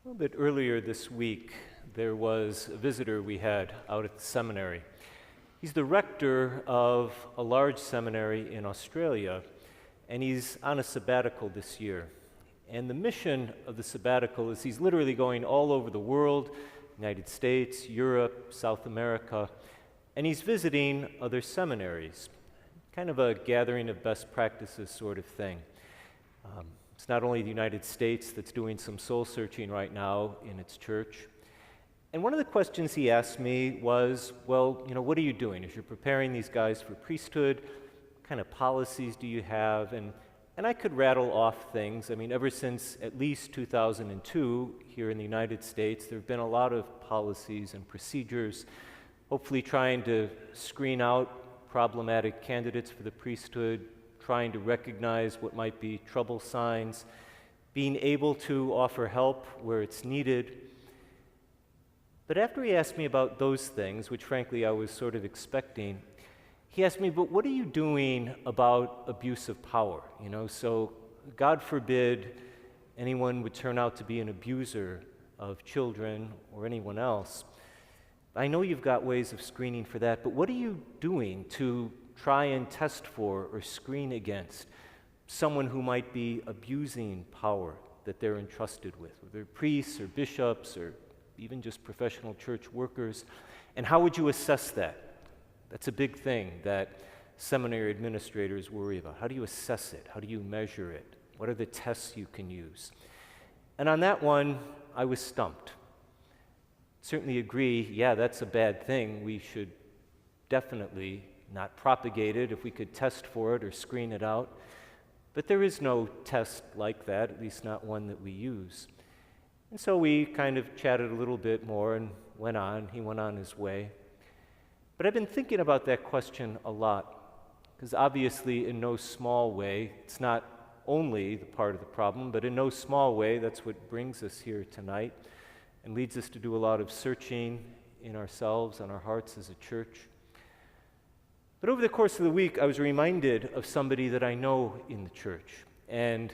A little bit earlier this week, there was a visitor we had out at the seminary. He's the rector of a large seminary in Australia, and he's on a sabbatical this year. And the mission of the sabbatical is he's literally going all over the world, United States, Europe, South America, and he's visiting other seminaries, kind of a gathering of best practices sort of thing. It's not only the United States that's doing some soul searching right now in its church. And one of the questions he asked me was, well, what are you doing? As you're preparing these guys for priesthood, what kind of policies do you have? And I could rattle off things. I mean, ever since at least 2002 here in the United States, there have been a lot of policies and procedures, hopefully trying to screen out problematic candidates for the priesthood, trying to recognize what might be trouble signs, being able to offer help where it's needed. But after he asked me about those things, which frankly I was sort of expecting, he asked me, but what are you doing about abuse of power? So God forbid anyone would turn out to be an abuser of children or anyone else. I know you've got ways of screening for that, but what are you doing to try and test for or screen against someone who might be abusing power that they're entrusted with, whether they're priests or bishops or even just professional church workers? And how would you assess that? That's a big thing that seminary administrators worry about. How do you assess it? How do you measure it? What are the tests you can use? And on that one, I was stumped. Certainly agree, yeah, that's a bad thing. We should definitely not propagate it if we could test for it or screen it out. But there is no test like that, at least not one that we use. And so we kind of chatted a little bit more and went on. He went on his way. But I've been thinking about that question a lot, because obviously in no small way, it's not only the part of the problem, but in no small way, that's what brings us here tonight and leads us to do a lot of searching in ourselves and our hearts as a church. But over the course of the week, I was reminded of somebody that I know in the church. And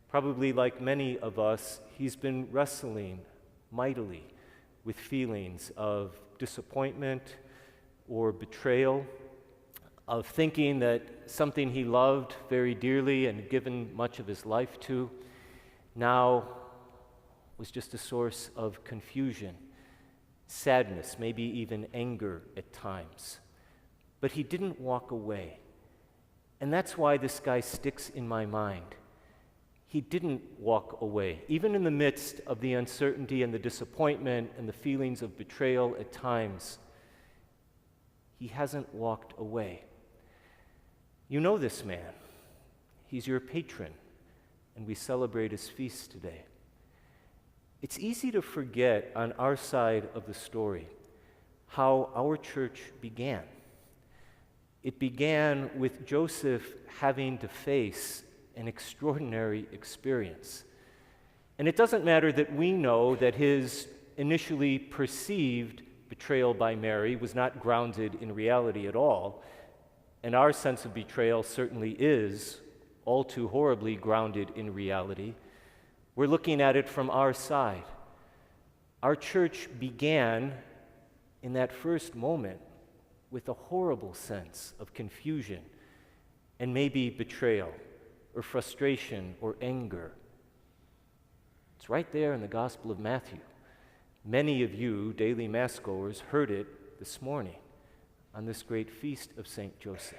probably like many of us, he's been wrestling mightily with feelings of disappointment or betrayal, of thinking that something he loved very dearly and given much of his life to now was just a source of confusion, sadness, maybe even anger at times. But he didn't walk away. And that's why this guy sticks in my mind. He didn't walk away. Even in the midst of the uncertainty and the disappointment and the feelings of betrayal at times, he hasn't walked away. You know this man. He's your patron, and we celebrate his feast today. It's easy to forget on our side of the story how our church began. It began with Joseph having to face an extraordinary experience. And it doesn't matter that we know that his initially perceived betrayal by Mary was not grounded in reality at all. And our sense of betrayal certainly is all too horribly grounded in reality. We're looking at it from our side. Our church began in that first moment with a horrible sense of confusion and maybe betrayal or frustration or anger. It's right there in the Gospel of Matthew. Many of you, daily Mass goers, heard it this morning on this great feast of St. Joseph.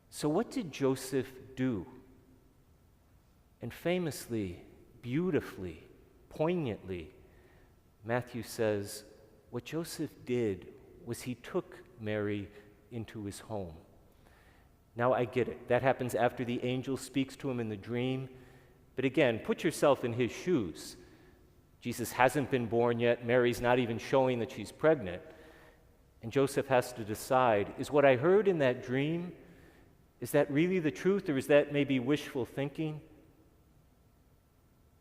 So what did Joseph do? And famously, beautifully, poignantly, Matthew says, what Joseph did was he took Mary into his home. Now I get it. That happens after the angel speaks to him in the dream. But again, put yourself in his shoes. Jesus hasn't been born yet. Mary's not even showing that she's pregnant. And Joseph has to decide, is what I heard in that dream, is that really the truth, or is that maybe wishful thinking?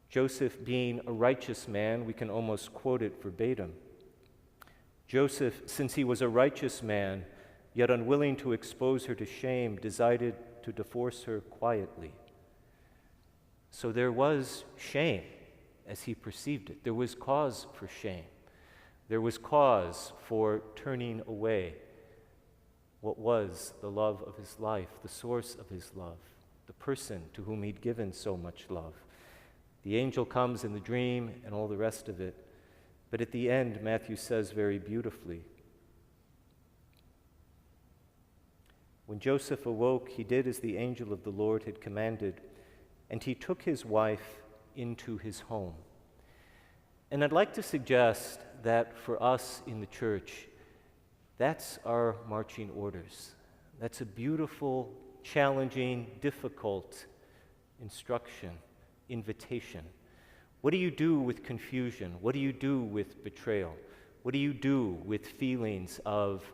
Joseph, being a righteous man, we can almost quote it verbatim. Joseph, since he was a righteous man, yet unwilling to expose her to shame, decided to divorce her quietly. So there was shame as he perceived it. There was cause for shame. There was cause for turning away what was the love of his life, the source of his love, the person to whom he'd given so much love. The angel comes in the dream and all the rest of it. But at the end, Matthew says very beautifully, when Joseph awoke, he did as the angel of the Lord had commanded, and he took his wife into his home. And I'd like to suggest that for us in the church, that's our marching orders. That's a beautiful, challenging, difficult instruction, invitation. What do you do with confusion? What do you do with betrayal? What do you do with feelings of,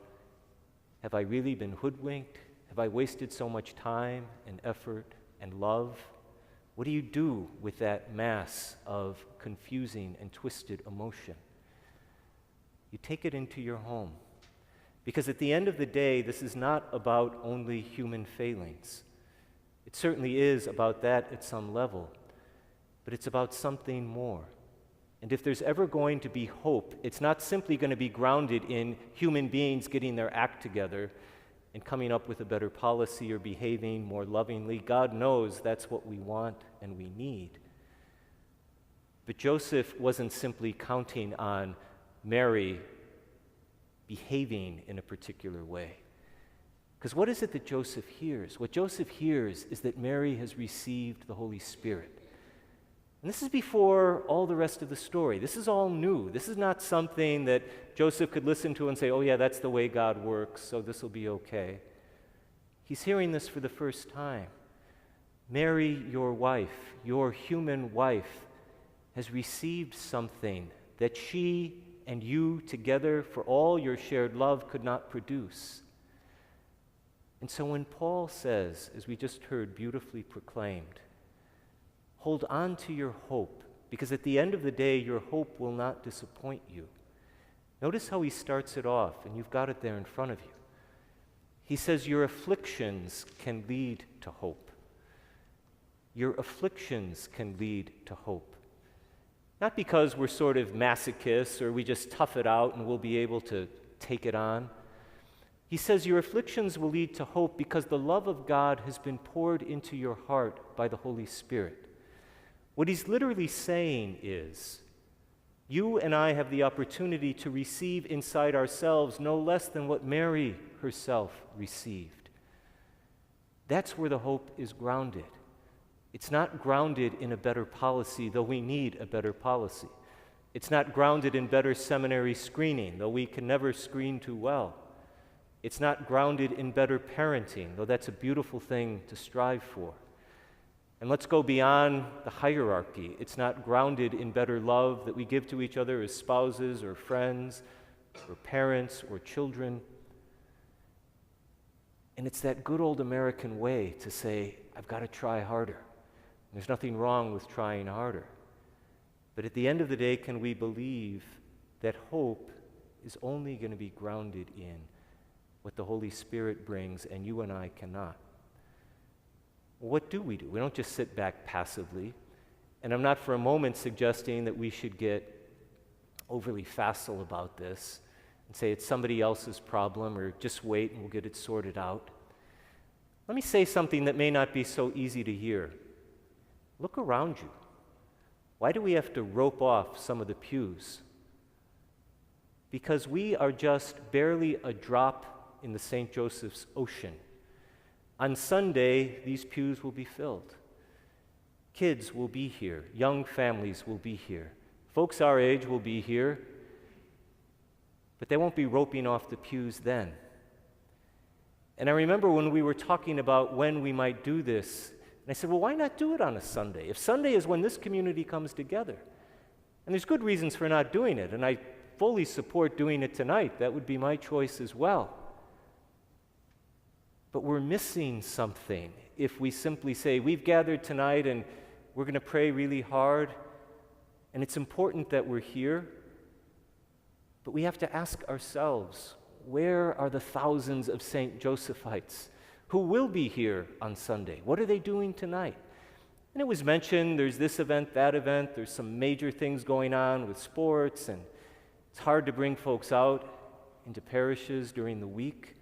have I really been hoodwinked? Have I wasted so much time and effort and love? What do you do with that mass of confusing and twisted emotion? You take it into your home. Because at the end of the day, this is not about only human failings. It certainly is about that at some level, but it's about something more. And if there's ever going to be hope, it's not simply going to be grounded in human beings getting their act together and coming up with a better policy or behaving more lovingly. God knows that's what we want and we need. But Joseph wasn't simply counting on Mary behaving in a particular way. Because what is it that Joseph hears? What Joseph hears is that Mary has received the Holy Spirit. And this is before all the rest of the story. This is all new. This is not something that Joseph could listen to and say, oh yeah, that's the way God works, so this will be okay. He's hearing this for the first time. Mary, your wife, your human wife, has received something that she and you together, for all your shared love, could not produce. And so when Paul says, as we just heard beautifully proclaimed, hold on to your hope, because at the end of the day, your hope will not disappoint you. Notice how he starts it off, and you've got it there in front of you. He says, your afflictions can lead to hope. Your afflictions can lead to hope. Not because we're sort of masochists or we just tough it out and we'll be able to take it on. He says your afflictions will lead to hope because the love of God has been poured into your heart by the Holy Spirit. What he's literally saying is, you and I have the opportunity to receive inside ourselves no less than what Mary herself received. That's where the hope is grounded. It's not grounded in a better policy, though we need a better policy. It's not grounded in better seminary screening, though we can never screen too well. It's not grounded in better parenting, though that's a beautiful thing to strive for. And let's go beyond the hierarchy. It's not grounded in better love that we give to each other as spouses or friends or parents or children. And it's that good old American way to say, I've got to try harder. There's nothing wrong with trying harder. But at the end of the day, can we believe that hope is only going to be grounded in what the Holy Spirit brings and you and I cannot? What do? We don't just sit back passively. And I'm not for a moment suggesting that we should get overly facile about this and say it's somebody else's problem or just wait and we'll get it sorted out. Let me say something that may not be so easy to hear. Look around you. Why do we have to rope off some of the pews? Because we are just barely a drop in the St. Joseph's ocean. On Sunday, these pews will be filled. Kids will be here. Young families will be here. Folks our age will be here. But they won't be roping off the pews then. And I remember when we were talking about when we might do this, and I said, well, why not do it on a Sunday? If Sunday is when this community comes together. And there's good reasons for not doing it, and I fully support doing it tonight. That would be my choice as well. But we're missing something if we simply say, we've gathered tonight and we're going to pray really hard, and it's important that we're here, but we have to ask ourselves, where are the thousands of St. Josephites who will be here on Sunday? What are they doing tonight? And it was mentioned, there's this event, that event, there's some major things going on with sports, and it's hard to bring folks out into parishes during the week.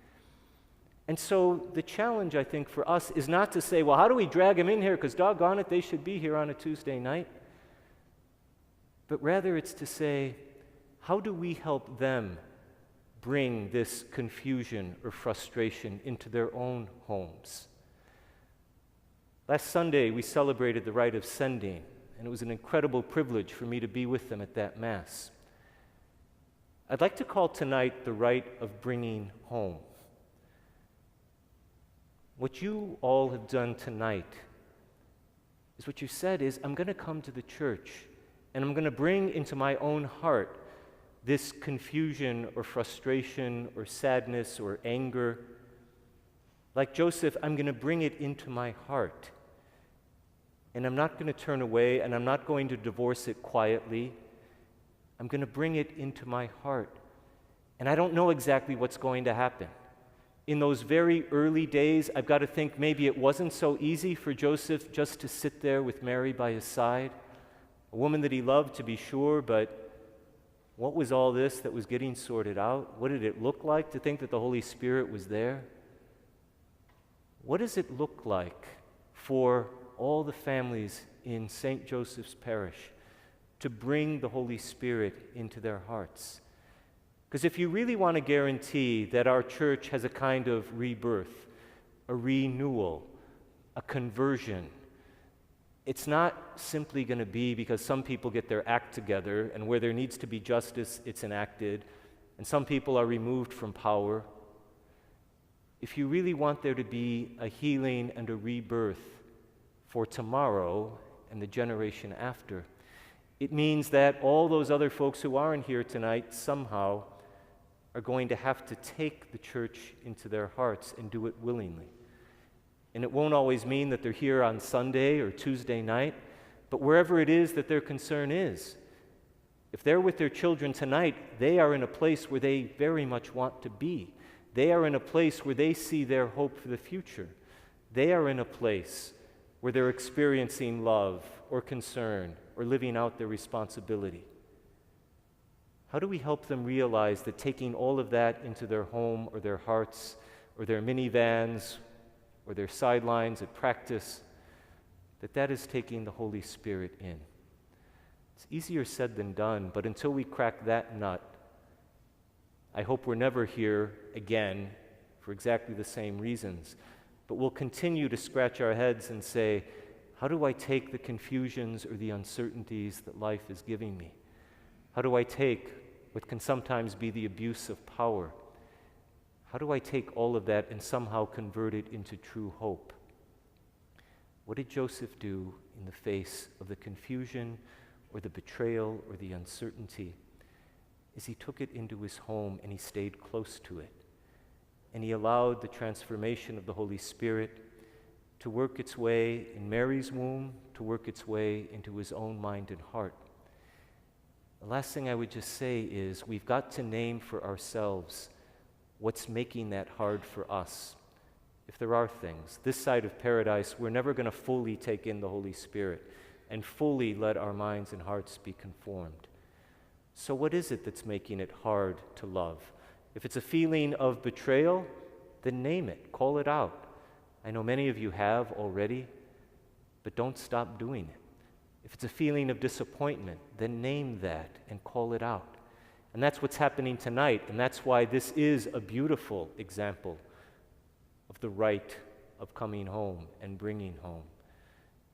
And so the challenge, I think, for us is not to say, well, how do we drag them in here? Because doggone it, they should be here on a Tuesday night. But rather it's to say, how do we help them bring this confusion or frustration into their own homes? Last Sunday, we celebrated the rite of sending, and it was an incredible privilege for me to be with them at that Mass. I'd like to call tonight the rite of bringing home. What you all have done tonight is what you said is, I'm going to come to the church, and I'm going to bring into my own heart this confusion or frustration or sadness or anger. Like Joseph, I'm going to bring it into my heart. And I'm not going to turn away, and I'm not going to divorce it quietly. I'm going to bring it into my heart. And I don't know exactly what's going to happen. In those very early days, I've got to think maybe it wasn't so easy for Joseph just to sit there with Mary by his side, a woman that he loved, to be sure, but what was all this that was getting sorted out? What did it look like to think that the Holy Spirit was there? What does it look like for all the families in St. Joseph's Parish to bring the Holy Spirit into their hearts? Because if you really want to guarantee that our church has a kind of rebirth, a renewal, a conversion, it's not simply going to be because some people get their act together, and where there needs to be justice, it's enacted, and some people are removed from power. If you really want there to be a healing and a rebirth for tomorrow and the generation after, it means that all those other folks who aren't here tonight somehow are going to have to take the church into their hearts and do it willingly. And it won't always mean that they're here on Sunday or Tuesday night, but wherever it is that their concern is. If they're with their children tonight, they are in a place where they very much want to be. They are in a place where they see their hope for the future. They are in a place where they're experiencing love or concern or living out their responsibility. How do we help them realize that taking all of that into their home or their hearts or their minivans or their sidelines at practice, that is taking the Holy Spirit in? It's easier said than done, but until we crack that nut, I hope we're never here again for exactly the same reasons. But we'll continue to scratch our heads and say, how do I take the confusions or the uncertainties that life is giving me? How do I take what can sometimes be the abuse of power? How do I take all of that and somehow convert it into true hope? What did Joseph do in the face of the confusion or the betrayal or the uncertainty? Is he took it into his home and he stayed close to it. And he allowed the transformation of the Holy Spirit to work its way in Mary's womb, to work its way into his own mind and heart. The last thing I would just say is we've got to name for ourselves what's making that hard for us. If there are things, this side of paradise, we're never going to fully take in the Holy Spirit and fully let our minds and hearts be conformed. So what is it that's making it hard to love? If it's a feeling of betrayal, then name it, call it out. I know many of you have already, but don't stop doing it. If it's a feeling of disappointment, then name that and call it out. And that's what's happening tonight, and that's why this is a beautiful example of the rite of coming home and bringing home.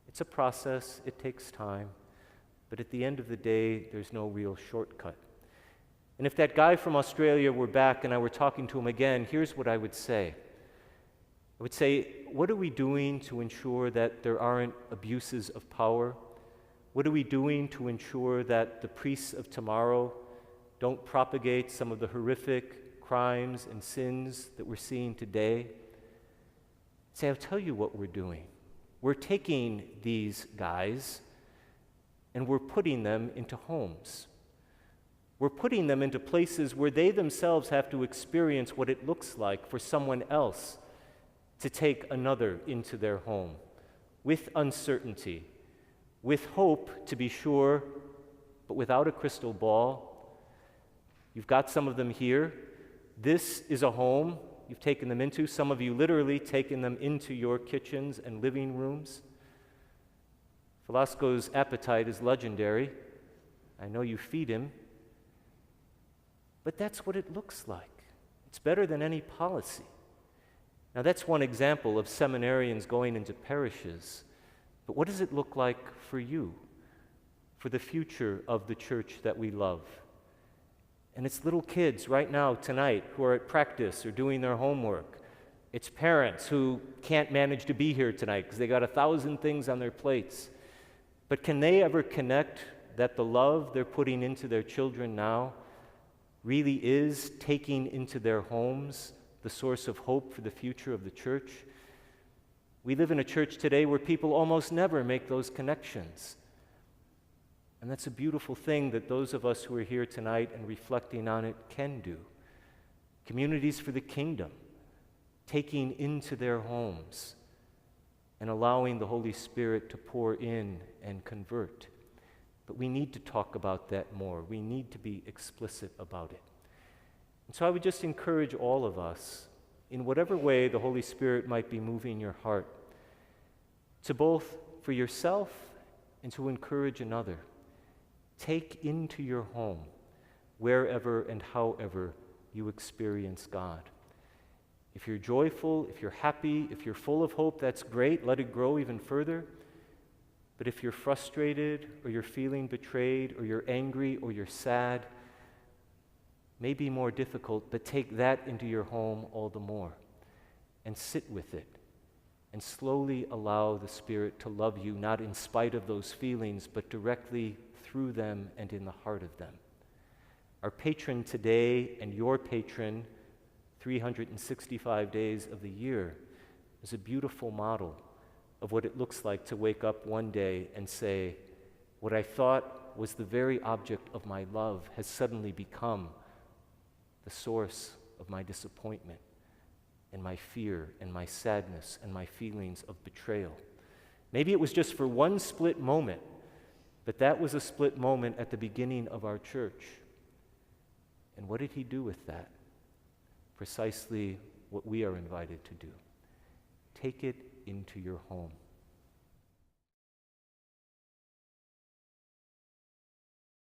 It's a process, it takes time, but at the end of the day, there's no real shortcut. And if that guy from Australia were back and I were talking to him again, here's what I would say. I would say, what are we doing to ensure that there aren't abuses of power? What are we doing to ensure that the priests of tomorrow don't propagate some of the horrific crimes and sins that we're seeing today? Say, I'll tell you what we're doing. We're taking these guys and we're putting them into homes. We're putting them into places where they themselves have to experience what it looks like for someone else to take another into their home with uncertainty, with hope, to be sure, but without a crystal ball. You've got some of them here. This is a home you've taken them into. Some of you literally taken them into your kitchens and living rooms. Velasco's appetite is legendary. I know you feed him. But that's what it looks like. It's better than any policy. Now, that's one example of seminarians going into parishes. But what does it look like for you, for the future of the church that we love? And it's little kids right now, tonight, who are at practice or doing their homework. It's parents who can't manage to be here tonight because they got 1,000 things on their plates. But can they ever connect that the love they're putting into their children now really is taking into their homes the source of hope for the future of the church? We live in a church today where people almost never make those connections. And that's a beautiful thing that those of us who are here tonight and reflecting on it can do. Communities for the kingdom, taking into their homes and allowing the Holy Spirit to pour in and convert. But we need to talk about that more. We need to be explicit about it. And so I would just encourage all of us, in whatever way the Holy Spirit might be moving your heart, to both for yourself and to encourage another, take into your home, wherever and however you experience God. If you're joyful, if you're happy, if you're full of hope, that's great. Let it grow even further. But if you're frustrated, or you're feeling betrayed, or you're angry, or you're sad, may be more difficult, but take that into your home all the more and sit with it and slowly allow the Spirit to love you, not in spite of those feelings, but directly through them and in the heart of them. Our patron today and your patron 365 days of the year is a beautiful model of what it looks like to wake up one day and say, what I thought was the very object of my love has suddenly become the source of my disappointment and my fear and my sadness and my feelings of betrayal. Maybe it was just for one split moment, but that was a split moment at the beginning of our church. And what did he do with that? Precisely what we are invited to do. Take it into your home.